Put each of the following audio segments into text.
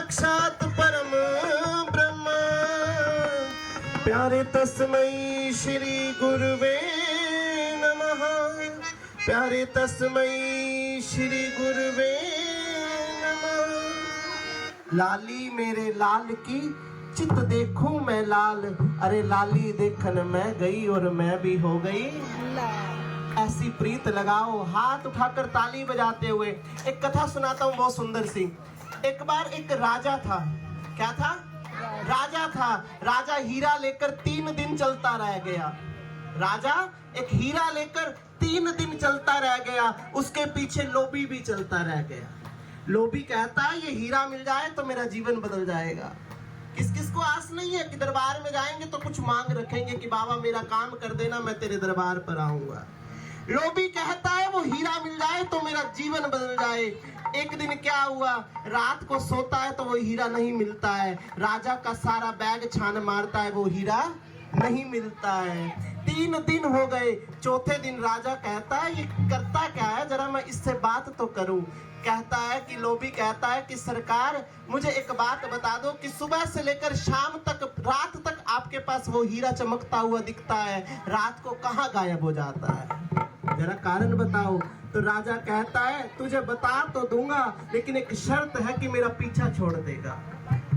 साक्षात परम ब्रह्म। प्यारे तस्मै श्री गुरुवे नमः। प्यारे तस्मै श्री गुरुवे नमः। लाली मेरे लाल की चित देखूं मैं लाल। अरे लाली देखन मैं गई और मैं भी हो गई। ऐसी प्रीत लगाओ, हाथ उठाकर ताली बजाते हुए। एक कथा सुनाता हूँ बहुत सुंदर सी। एक बार एक राजा था। क्या था? राजा था। राजा हीरा लेकर 3 दिन चलता रह गया। राजा एक हीरा लेकर 3 दिन चलता रह गया। उसके पीछे लोभी भी चलता रह गया। लोभी कहता है ये हीरा मिल जाए तो मेरा जीवन बदल जाएगा। किस किस को आस नहीं है कि दरबार में जाएंगे तो कुछ मांग रखेंगे कि बाबा मेरा काम कर देना, मैं तेरे दरबार पर आऊंगा। लोभी कहता है वो हीरा मिल जाए तो मेरा जीवन बदल जाए। एक दिन क्या हुआ, रात को सोता है तो वो हीरा नहीं मिलता है। राजा का सारा बैग छान मारता है, वो हीरा नहीं मिलता है। 3 दिन हो गए। चौथे दिन राजा कहता है ये करता क्या है, जरा मैं इससे बात तो करूं। कहता है कि लोभी कहता है कि सरकार मुझे एक बात बता दो कि सुबह से लेकर शाम तक, रात तक आपके पास वो हीरा चमकता हुआ दिखता है, रात को कहाँ गायब हो जाता है, जरा कारण बताओ। तो राजा कहता है तुझे बता तो दूंगा लेकिन एक शर्त है कि मेरा पीछा छोड़ देगा।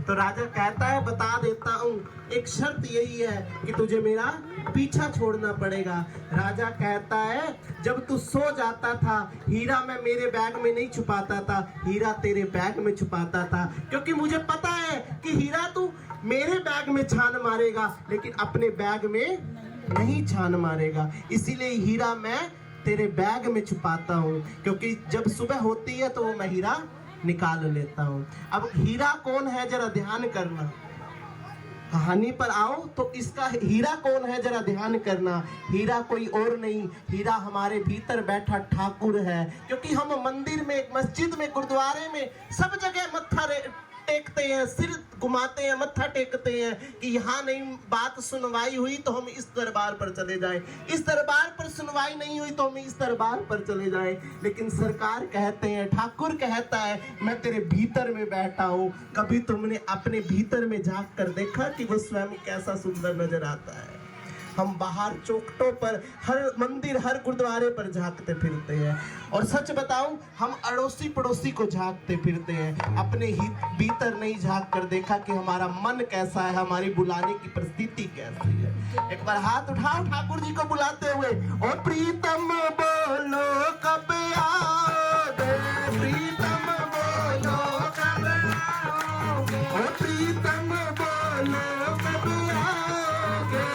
तो राजा कहता है बता देता हूँ, एक शर्त यही है कि तुझे मेरा पीछा छोड़ना पड़ेगा। राजा कहता है जब तू सो जाता था हीरा मैं मेरे बैग में नहीं छुपाता था, हीरा तेरे बैग में छुपाता था, क्योंकि मुझे पता है कि हीरा तू मेरे बैग में छान मारेगा लेकिन अपने बैग में नहीं छान मारेगा। इसीलिए हीरा मैं तेरे बैग में छुपाता हूँ, क्योंकि जब सुबह होती है तो वो मैं हीरा निकाल लेता हूँ। अब हीरा कौन है जरा ध्यान करना। कहानी पर आओ तो इसका हीरा कौन है जरा ध्यान करना। हीरा कोई और नहीं, हीरा हमारे भीतर बैठा ठाकुर है। क्योंकि हम मंदिर में, मस्जिद में, गुरुद्वारे में सब जगह मत्था टेकते हैं, सिर घुमाते हैं, मत्था टेकते हैं कि यहाँ नहीं बात सुनवाई हुई तो हम इस दरबार पर चले जाएं, इस दरबार पर सुनवाई नहीं हुई तो हम इस दरबार पर चले जाएं। लेकिन सरकार कहते हैं, ठाकुर कहता है मैं तेरे भीतर में बैठा हूँ। कभी तुमने अपने भीतर में झांक कर देखा कि वो स्वयं कैसा सुंदर नजर आता है। हम बाहर चौखटों पर, हर मंदिर, हर गुरुद्वारे पर झांकते फिरते हैं, और सच बताऊं हम अड़ोसी पड़ोसी को झांकते फिरते हैं, अपने ही भीतर नहीं झांक कर देखा कि हमारा मन कैसा है, हमारी बुलाने की परिस्थिति कैसी है। एक बार हाथ उठाओ ठाकुर जी को बुलाते हुए, ओ प्रीतम बोलो कब आओगे, प्रीतम बोलो कब आओगे, ओ प्रीतम बोलो कब आओगे,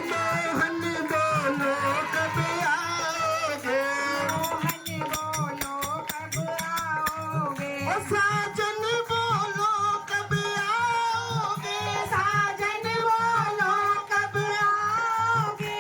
मोहन बोलो कब आओगे, मोहन बोलो कब आओगे, ओ साजन बोलो कब आओगे, साजन बोलो कब आओगे।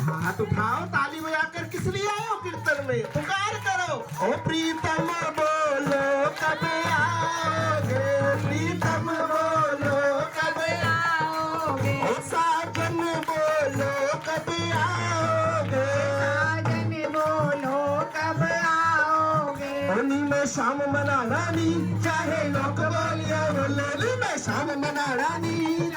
हाथ उठाओ, ताली बजाकर किस लिए आए हो कीर्तन में, पुकार करो, ओ प्रीतम बोलो कब आओगे, प्रीतम बोलो कब आओगे, ओ साजन बोलो कब आओगे, साजन बोलो कब आओगे। होली में शाम मना रानी, चाहे लोग बोलिए होली में शाम मना रानी,